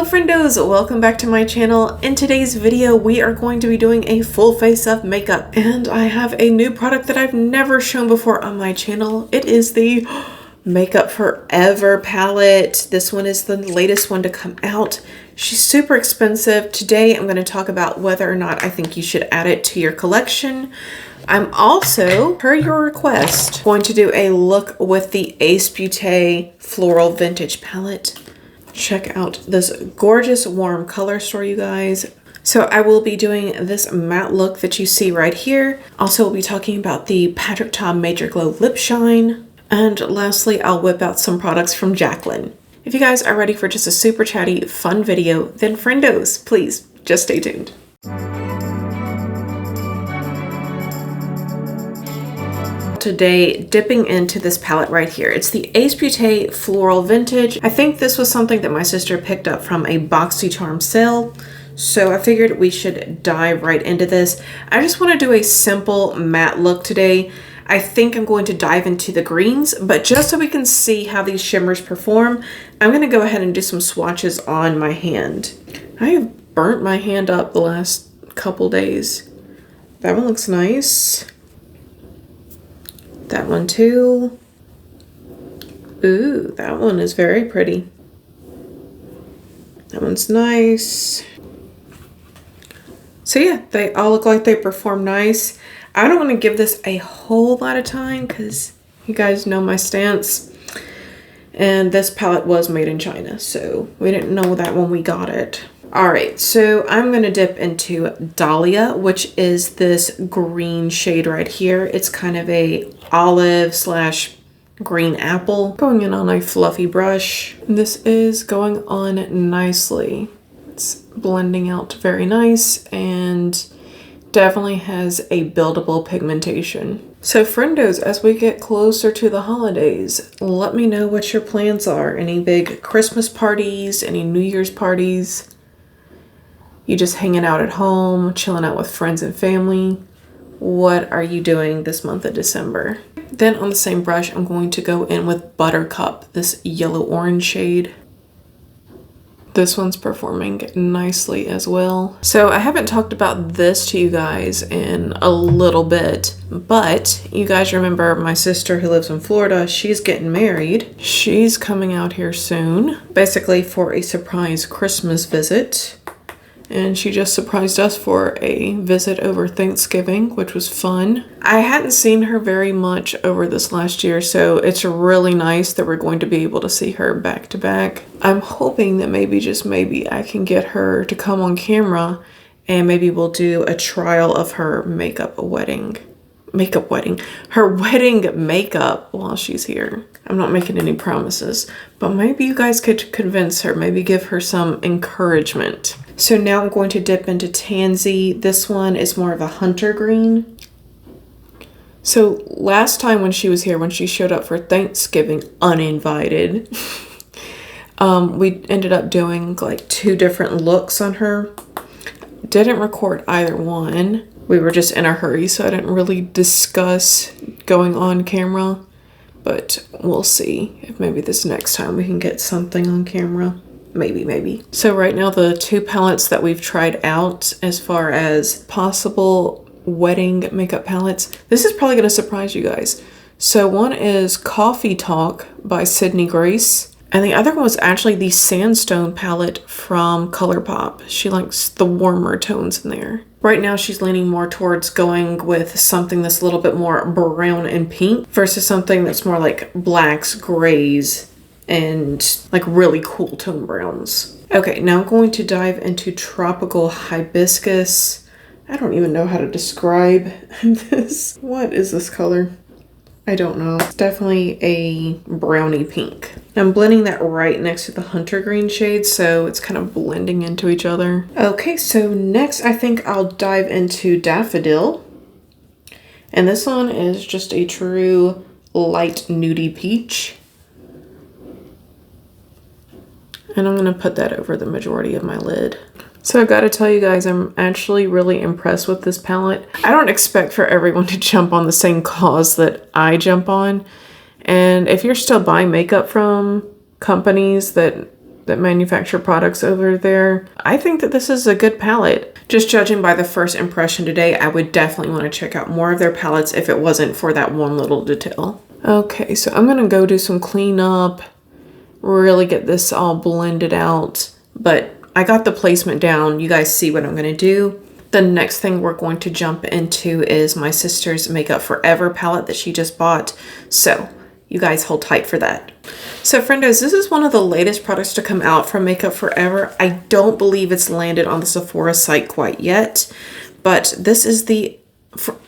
Hello friendos, welcome back to my channel. In today's video we are going to be doing a full face of makeup, and I have a new product that I've never shown before on my channel. It is the Makeup Forever palette. This one is the latest one to come out. She's super expensive. Today I'm going to talk about whether or not I think you should add it to your collection. I'm also, per your request, going to do a look with the Ace Beauté Floral Vintage palette. Check out this gorgeous warm color story, you guys. So I will be doing this matte look that you see right here. Also, we'll be talking about the Patrick Ta Major Glow Lip Shine. And lastly, I'll whip out some products from Jaclyn. If you guys are ready for just a super chatty, fun video, then friendos, please just stay tuned. Today, dipping into this palette right here. It's the Ace Beauté Floral Vintage. I think this was something that my sister picked up from a BoxyCharm sale, so I figured we should dive right into this. I just want to do a simple matte look today. I think I'm going to dive into the greens, but just so we can see how these shimmers perform, I'm going to go ahead and do some swatches on my hand. I have burnt my hand up the last couple days. That one looks nice. That one too. Ooh, that one is very pretty. That one's nice. So yeah, they all look like they perform nice. I don't want to give this a whole lot of time because you guys know my stance. And this palette was made in China, so we didn't know that when we got it. All right, so I'm going to dip into Dahlia, which is this green shade right here. It's kind of a olive slash green apple. Going in on a fluffy brush. This is going on nicely. It's blending out very nice and definitely has a buildable pigmentation. So friendos, as we get closer to the holidays, let me know what your plans are. Any big Christmas parties, any New Year's parties? You just hanging out at home, chilling out with friends and family? What are you doing this month of December? Then on the same brush, I'm going to go in with Buttercup, this yellow-orange shade. This one's performing nicely as well. So I haven't talked about this to you guys in a little bit, but you guys remember my sister who lives in Florida, she's getting married. She's coming out here soon, basically for a surprise Christmas visit. And she just surprised us for a visit over Thanksgiving, which was fun. I hadn't seen her very much over this last year, so it's really nice that we're going to be able to see her back to back. I'm hoping that maybe, just maybe, I can get her to come on camera and maybe we'll do a trial of her her wedding makeup while she's here. I'm not making any promises, but maybe you guys could convince her, maybe give her some encouragement. So now I'm going to dip into Tansy. This one is more of a hunter green. So last time when she was here, when she showed up for Thanksgiving uninvited, we ended up doing like 2 different looks on her. Didn't record either one. We were just in a hurry, so I didn't really discuss going on camera, but we'll see if maybe this next time we can get something on camera. Maybe. So right now the 2 palettes that we've tried out as far as possible wedding makeup palettes, this is probably going to surprise you guys. So one is Coffee Talk by Sydney Grace, and the other one was actually the Sandstone palette from ColourPop. She likes the warmer tones in there. Right now she's leaning more towards going with something that's a little bit more brown and pink versus something that's more like blacks, grays, and like really cool tone browns. Okay, now I'm going to dive into Tropical Hibiscus. I don't even know how to describe this. What is this color? I don't know. It's definitely a brownie pink. I'm blending that right next to the hunter green shade, so it's kind of blending into each other. Okay, so next I think I'll dive into Daffodil. And this one is just a true light nudie peach. And I'm going to put that over the majority of my lid. So I gotta tell you guys, I'm actually really impressed with this palette. I don't expect for everyone to jump on the same cause that I jump on. And if you're still buying makeup from companies that that manufacture products over there. I think that this is a good palette. Just judging by the first impression today, I would definitely want to check out more of their palettes if it wasn't for that one little detail. Okay, so I'm gonna go do some cleanup, really get this all blended out, but I got the placement down. You guys see what I'm gonna do. The next thing we're going to jump into is my sister's Makeup Forever palette that she just bought. So you guys hold tight for that. So friendos, this is one of the latest products to come out from Makeup Forever. I don't believe it's landed on the Sephora site quite yet, but this is the,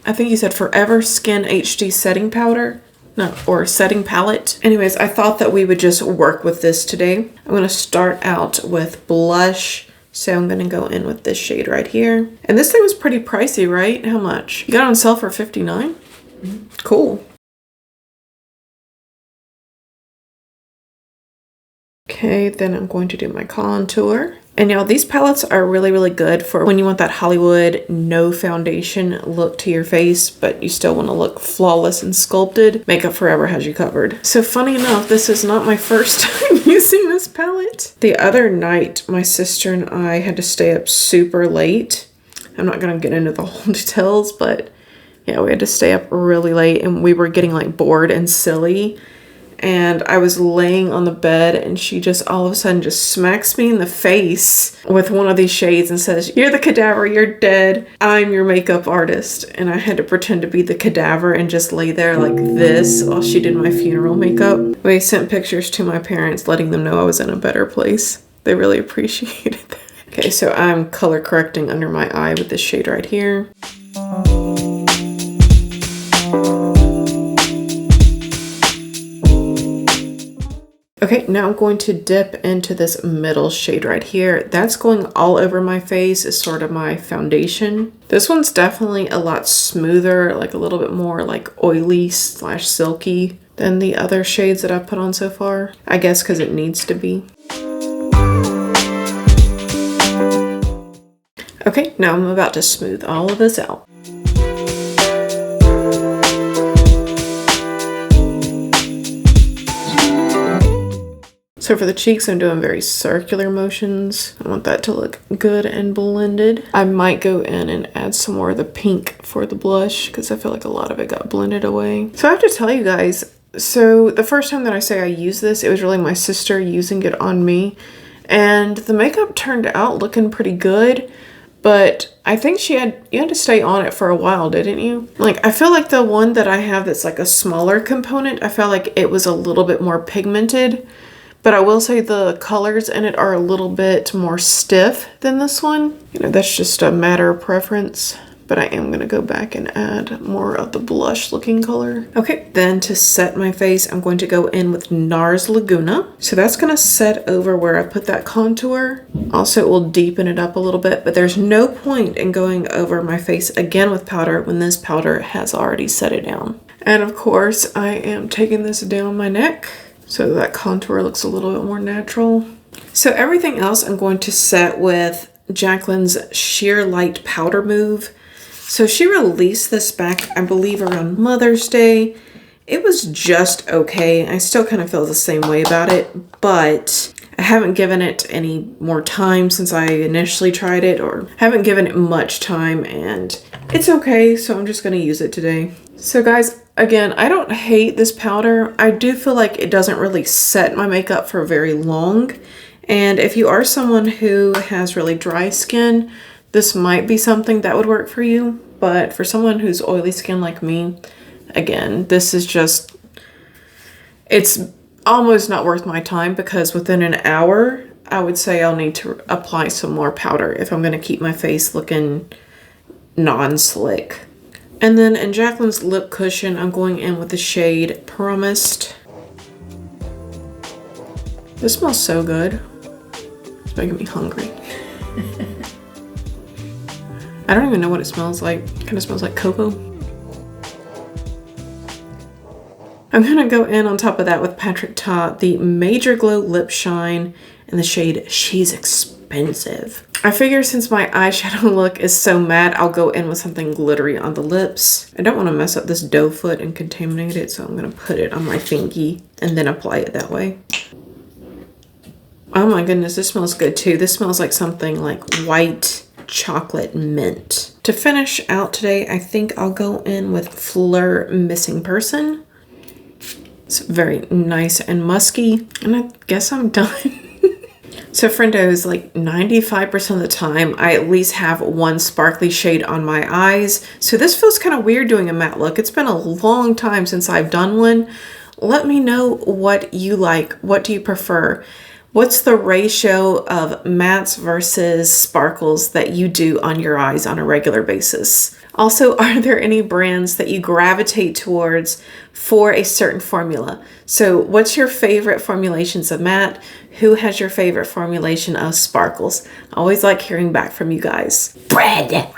I think you said Forever Skin HD Setting Powder. No, or setting palette. Anyways, I thought that we would just work with this today. I'm gonna start out with blush. So I'm gonna go in with this shade right here. And this thing was pretty pricey, right? How much? You got it on sale for $59? Mm-hmm. Cool. Okay, then I'm going to do my contour. And y'all, these palettes are really, really good for when you want that Hollywood no foundation look to your face, but you still want to look flawless and sculpted. Makeup Forever has you covered. So funny enough, this is not my first time using this palette. The other night, my sister and I had to stay up super late. I'm not going to get into the whole details, but yeah, we had to stay up really late and we were getting like bored and silly. And I was laying on the bed and she just all of a sudden just smacks me in the face with one of these shades and says, "You're the cadaver, you're dead. I'm your makeup artist." And I had to pretend to be the cadaver and just lay there like this while she did my funeral makeup. We sent pictures to my parents letting them know I was in a better place. They really appreciated that. Okay, so I'm color correcting under my eye with this shade right here. Okay, now I'm going to dip into this middle shade right here. That's going all over my face. It's sort of my foundation. This one's definitely a lot smoother, like a little bit more like oily / silky than the other shades that I've put on so far. I guess because it needs to be. Okay, now I'm about to smooth all of this out. So for the cheeks, I'm doing very circular motions. I want that to look good and blended. I might go in and add some more of the pink for the blush because I feel like a lot of it got blended away. So I have to tell you guys, so the first time that I say I used this, it was really my sister using it on me. And the makeup turned out looking pretty good. But I think you had to stay on it for a while, didn't you? Like, I feel like the one that I have that's like a smaller component, I felt like it was a little bit more pigmented. But I will say the colors in it are a little bit more stiff than this one. You know, that's just a matter of preference. But I am going to go back and add more of the blush looking color. Okay, then to set my face, I'm going to go in with NARS Laguna. So that's going to set over where I put that contour. Also, it will deepen it up a little bit, but there's no point in going over my face again with powder when this powder has already set it down. And of course, I am taking this down my neck so that contour looks a little bit more natural. So everything else I'm going to set with Jacqueline's Sheer Light Powder Move. So she released this back, I believe, around Mother's Day. It was just okay. I still kind of feel the same way about it, but I haven't given it any more time since I initially tried it, or haven't given it much time, and it's okay, so I'm just going to use it today. So guys, again, I don't hate this powder. I do feel like it doesn't really set my makeup for very long. And if you are someone who has really dry skin, this might be something that would work for you. But for someone who's oily skin like me, again, this is just, it's almost not worth my time because within an hour, I would say I'll need to apply some more powder if I'm going to keep my face looking non-slick. And then in Jacqueline's lip cushion, I'm going in with the shade Promised. This smells so good. It's making me hungry. I don't even know what it smells like. It kind of smells like cocoa. I'm gonna go in on top of that with Patrick Ta, the Major Glow Lip Shine in the shade She's Expensive. I figure since my eyeshadow look is so matte, I'll go in with something glittery on the lips. I don't want to mess up this doe foot and contaminate it, so I'm gonna put it on my thingy and then apply it that way. Oh my goodness, this smells good too. This smells like something like white chocolate mint. To finish out today, I think I'll go in with Fleur Missing Person. It's very nice and musky. And I guess I'm done. So Friendos, like 95% of the time, I at least have one sparkly shade on my eyes. So this feels kind of weird doing a matte look. It's been a long time since I've done one. Let me know what you like. What do you prefer? What's the ratio of mattes versus sparkles that you do on your eyes on a regular basis? Also, are there any brands that you gravitate towards for a certain formula? So what's your favorite formulations of matte? Who has your favorite formulation of sparkles? I always like hearing back from you guys. Red.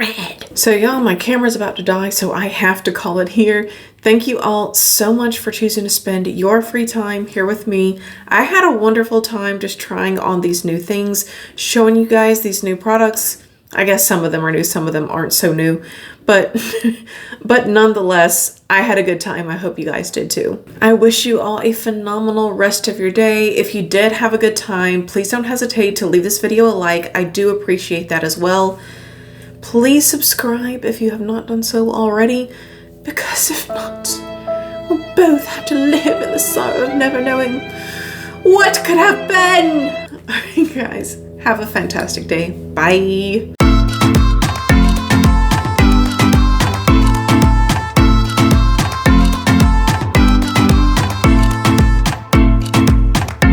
So y'all, my camera's about to die, so I have to call it here. Thank you all so much for choosing to spend your free time here with me. I had a wonderful time just trying on these new things, showing you guys these new products. I guess some of them are new, some of them aren't so new, but nonetheless, I had a good time. I hope you guys did too. I wish you all a phenomenal rest of your day. If you did have a good time, please don't hesitate to leave this video a like. I do appreciate that as well. Please subscribe if you have not done so already, because if not, we'll both have to live in the sorrow of never knowing what could have been. All right, guys, have a fantastic day. Bye.